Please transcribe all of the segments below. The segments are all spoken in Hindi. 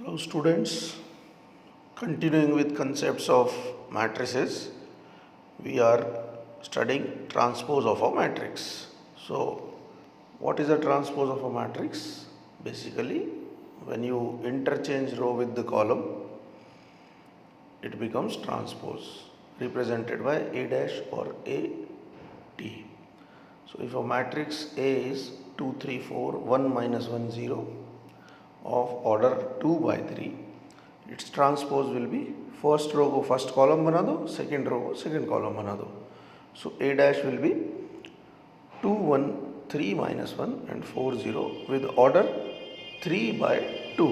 Hello students, continuing with concepts of matrices, we are studying transpose of a matrix. So, what is a transpose of a matrix? Basically, when you interchange row with the column, it becomes transpose represented by A dash or A T. So, if a matrix A is 2, 3, 4, 1 minus 1, 0 of order 2 by 3, its transpose will be first row को first column बना दो, second row को second column बना दो. So A dash will be 2, 1, 3 minus 1 and 4, 0 with order 3 by 2.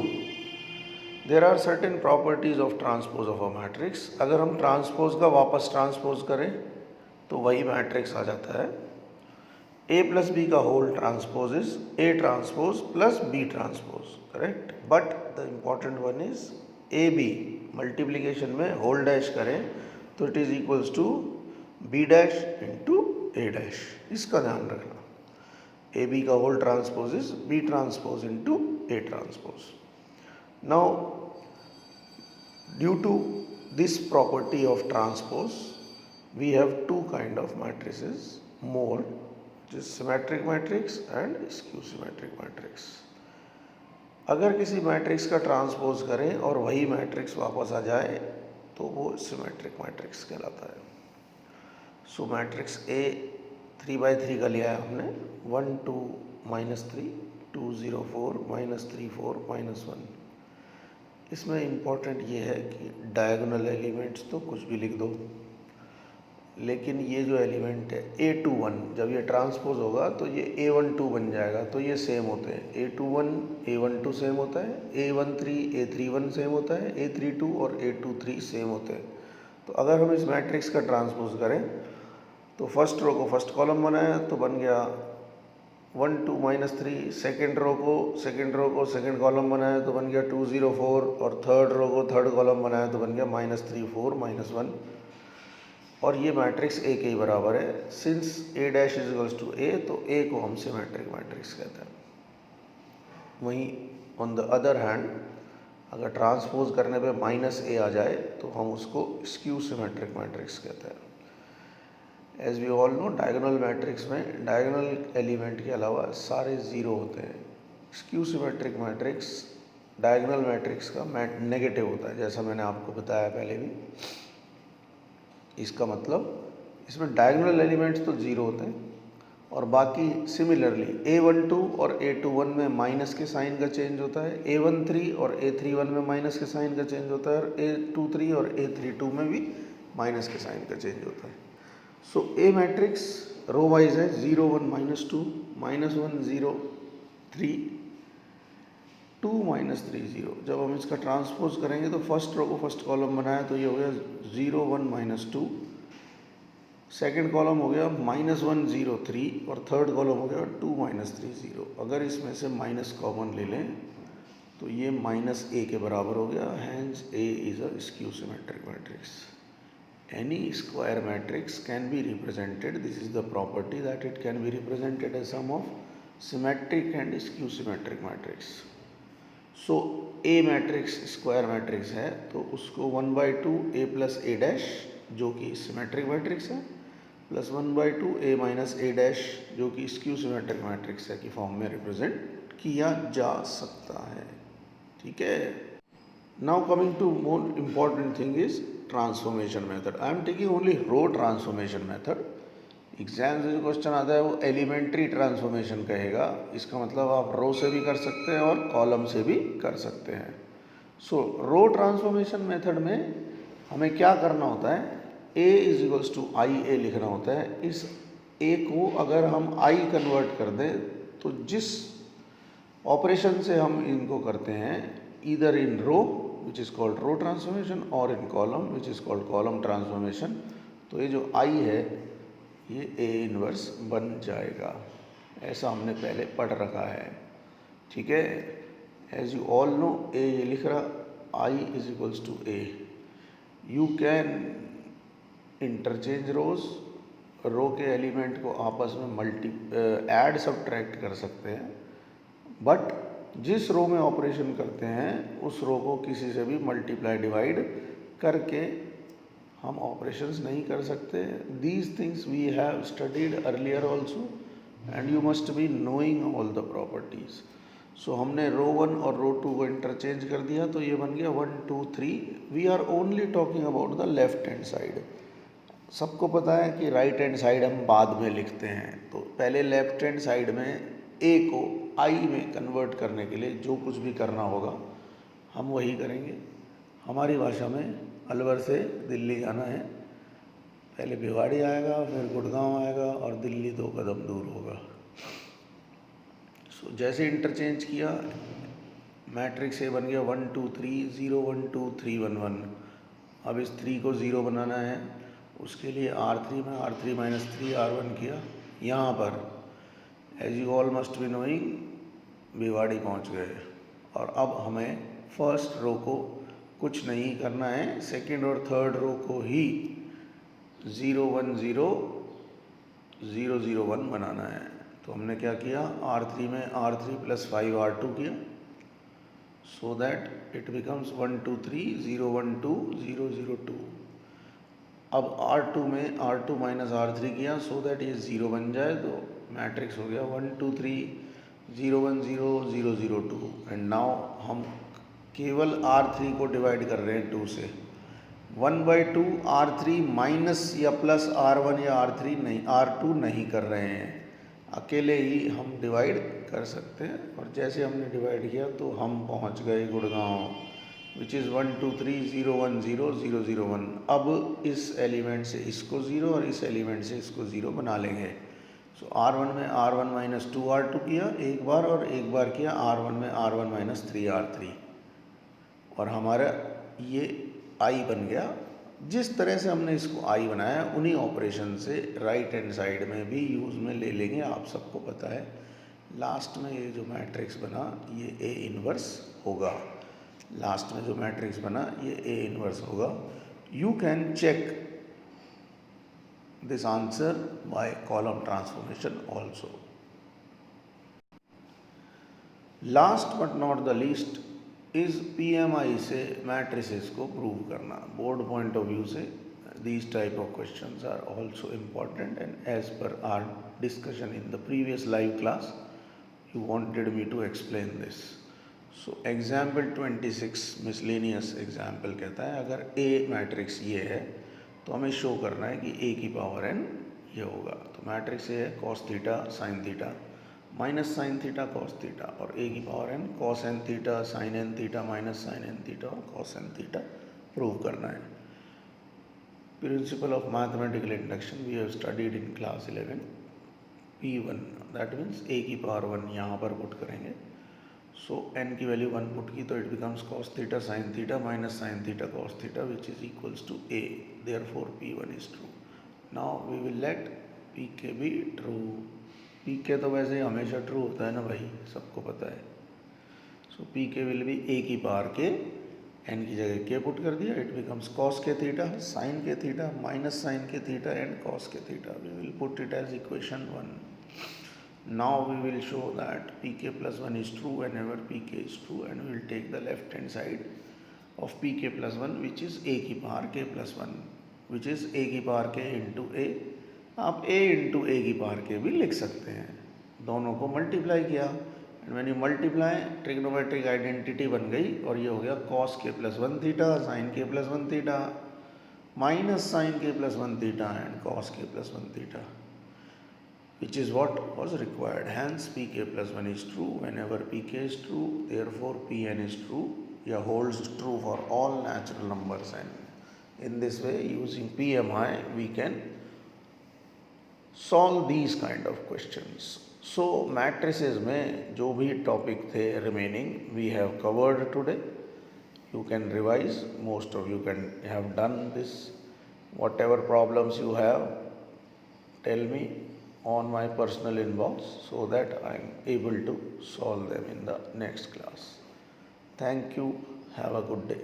There are certain properties of transpose of a matrix. अगर हम transpose का वापस transpose करें तो वही matrix आ जाता है. A plus B का whole transpose is A transpose plus B transpose, correct? But the important one is AB multiplication में whole dash करें तो it is equals to B dash into A dash. इसका ध्यान रखना. AB का whole transpose is B transpose into A transpose. Now, due to this property of transpose, we have two kind of matrices more, which is symmetric matrix and skew symmetric matrix. अगर किसी मैट्रिक्स का ट्रांसपोज करें और वही मैट्रिक्स वापस आ जाए तो वो सिमेट्रिक मैट्रिक्स कहलाता है. सो मैट्रिक्स ए 3 by 3 का लिया है हमने 1 2 minus 3 2 0 4 minus 3 4 minus 1. इसमें इम्पोर्टेंट ये है कि डायगोनल एलिमेंट्स तो कुछ भी लिख दो, लेकिन ये जो एलिमेंट है A21 जब ये ट्रांसपोज होगा तो ये A12 बन जाएगा. तो ये सेम होते हैं. A21 A12 सेम होता है, A13 A31 सेम होता है, A32 और A23 सेम होते हैं. तो अगर हम इस मैट्रिक्स का ट्रांसपोज करें तो फर्स्ट रो को फर्स्ट कॉलम बनाया तो बन गया 1 2 minus 3. सेकेंड रो को सेकेंड कॉलम बनाया तो बन गया 2 0 4 और थर्ड रो को थर्ड कॉलम बनाया तो बन गया -3 4 -1. और ये मैट्रिक्स ए के ही बराबर है. Since a dash is equals to a तो ए को हम सिमेट्रिक मैट्रिक्स कहते हैं. वहीं ऑन द अदर हैंड अगर ट्रांसपोज करने पे -a आ जाए तो हम उसको स्क्यू सिमेट्रिक मैट्रिक्स कहते हैं. As we all know diagonal matrix में डायगोनल एलिमेंट के अलावा सारे ज़ीरो होते हैं. Skew symmetric matrix diagonal matrix का नेगेटिव होता है, जैसा मैंने आपको बताया पहले भी. इसका मतलब इसमें डायगोनल एलिमेंट्स तो ज़ीरो होते हैं और बाकी सिमिलरली A12 और A21 में माइनस के साइन का चेंज होता है, A13 और A31 में माइनस के साइन का चेंज होता है और A23 और A32 में भी माइनस के साइन का चेंज होता है. सो A मैट्रिक्स रो वाइज है 0 1 -2 -1 0 3 2 -3 0. जब हम इसका ट्रांसपोज करेंगे तो फर्स्ट रो को फर्स्ट कॉलम बनाया तो ये हो गया 0 1 -2. सेकेंड कॉलम हो गया -1 0 3 और थर्ड कॉलम हो गया 2 -3 0. अगर इसमें से माइनस कॉमन ले लें तो ये -a के बराबर हो गया. Hence A is a skew symmetric matrix. Any square matrix can be represented. This is the property that it can be represented as sum of symmetric and skew symmetric matrix. So A matrix square matrix है तो उसको 1/2 A प्लस A डैश जो कि सिमेट्रिक मैट्रिक्स है plus 1/2 A minus A dash जो कि स्क्यू सिमेट्रिक मैट्रिक्स है की फॉर्म में रिप्रेजेंट किया जा सकता है. ठीक है. Now coming to more important thing is transformation method. I am taking only row transformation method. Exam से जो क्वेश्चन आता है वो एलिमेंट्री ट्रांसफॉर्मेशन कहेगा. इसका मतलब आप रो से भी कर सकते हैं और कॉलम से भी कर सकते हैं. सो रो ट्रांसफॉर्मेशन मेथड में हमें क्या करना होता है, A इज इक्वल्स टू आई ए लिखना होता है. इस A को अगर हम I कन्वर्ट कर दें तो जिस ऑपरेशन से हम इनको करते हैं either in row which is called row transformation और in column which is called column transformation, तो ये जो I है ये A इनवर्स बन जाएगा. ऐसा हमने पहले पढ़ रखा है. ठीक है. As you all know A ये लिख रहा I is equals to A. You can interchange rows. Row के एलिमेंट को आपस में ऐड सब्ट्रैक्ट कर सकते हैं, बट जिस रो में ऑपरेशन करते हैं उस रो को किसी से भी मल्टीप्लाई डिवाइड करके हम ऑपरेशंस नहीं कर सकते. These things we have studied earlier also and you must be knowing all the properties. So हमने रो 1 और रो 2 को इंटरचेंज कर दिया तो ये बन गया 1 2 3. We are only talking about the left hand side. सबको पता है कि राइट हैंड साइड हम बाद में लिखते हैं, तो पहले लेफ्ट हैंड साइड में ए को आई में कन्वर्ट करने के लिए जो कुछ भी करना होगा हम वही करेंगे. हमारी भाषा में अलवर से दिल्ली जाना है, पहले भिवाड़ी आएगा, फिर गुड़गांव आएगा और दिल्ली 2 कदम दूर होगा. सो जैसे इंटरचेंज किया मैट्रिक्स ए बन गया 1 2 3 0 1 2 3 1 1. अब इस 3 को 0 बनाना है, उसके लिए R3 में R3 माइनस 3 R1 किया. यहाँ पर as you all must be knowing Bhiwadi पहुँच गए और अब हमें फर्स्ट रो को कुछ नहीं करना है, सेकंड और थर्ड रो को ही 0 1 0 0 0 1 बनाना है. तो हमने क्या किया, R3 में R3 प्लस 5 R2 किया, सो दैट इट बिकम्स 1 2 3 0 1 2 0 0 2. अब R2 में R2 माइनस R3 किया सो दैट ये 0 बन जाए, तो मैट्रिक्स हो गया 1 2 3 0 1 0 0 0 2. एंड नाउ हम केवल R3 को डिवाइड कर रहे हैं 2 से. 1/2 R3 माइनस या प्लस R1 या R3 नहीं, R2 नहीं कर रहे हैं, अकेले ही हम डिवाइड कर सकते हैं. और जैसे हमने डिवाइड किया तो हम पहुंच गए गुड़गांव, विच इज़ 1 2 3 0 1 0 0 0 1. अब इस एलिमेंट से इसको 0 और इस एलिमेंट से इसको 0 बना लेंगे. सो R1 में R1 माइनस 2 R2 किया एक बार, और एक बार किया R1 में R1 माइनस 3 R3, और हमारा ये I बन गया. जिस तरह से हमने इसको I बनाया उन्हीं ऑपरेशन से राइट हैंड साइड में भी यूज़ में ले लेंगे. आप सबको पता है लास्ट में ये जो मैट्रिक्स बना ये A इनवर्स होगा. लास्ट में जो मैट्रिक्स बना ये A इनवर्स होगा. You can check this answer by column transformation also. Last but not the least is PMI से मैट्रिसेस को प्रूव करना. बोर्ड पॉइंट ऑफ व्यू से these type of questions are also important, and as per our discussion in the previous live class you wanted me to explain this. So example 26 miscellaneous example कहता है अगर A मैट्रिक्स ये है तो हमें शो करना है कि A की पावर n ये होगा. तो मैट्रिक्स ये है cos theta sine theta minus sine theta cos theta, और A की power n cos n theta sine n theta minus sine n theta और कॉस n थीटा प्रूव करना है. Principle of mathematical induction we have studied in class 11. P1 that means A की पावर 1 यहाँ पर पुट करेंगे. सो n की वैल्यू 1 पुट की तो it becomes cos theta sine theta minus sine theta cos theta which is equals to A. Therefore P1 is true. Now we will let Pk be true. Pk तो वैसे हमेशा ट्रू होता है ना भाई, सबको पता है. So Pk will be A की पावर के, n की जगह k पुट कर दिया, it becomes cos k theta sine k theta minus sine k theta and cos k theta. We will put it as equation 1. Now we will show that Pk plus 1 is true whenever Pk is true, and we will take the left hand side of Pk plus 1 which is A की power k plus 1 which is A की पावर k into A. आप A into A की पावर k भी लिख सकते हैं. दोनों को मल्टीप्लाई किया and when you multiply trigonometric identity बन गई, और ये हो गया cos k plus 1 theta sine k plus 1 theta minus sine k plus 1 theta and cos k plus 1 theta, which is what was required. Hence Pk plus 1 is true whenever Pk is true, therefore Pn is true. Yeah, holds true for all natural numbers, and in this way using PMI we can solve these kind of questions. So matrices में जो भी topic थे remaining we have covered today. You can revise, most of you can have done this. Whatever problems you have, tell me on my personal inbox so that I am able to solve them in the next class. Thank you. Have a good day.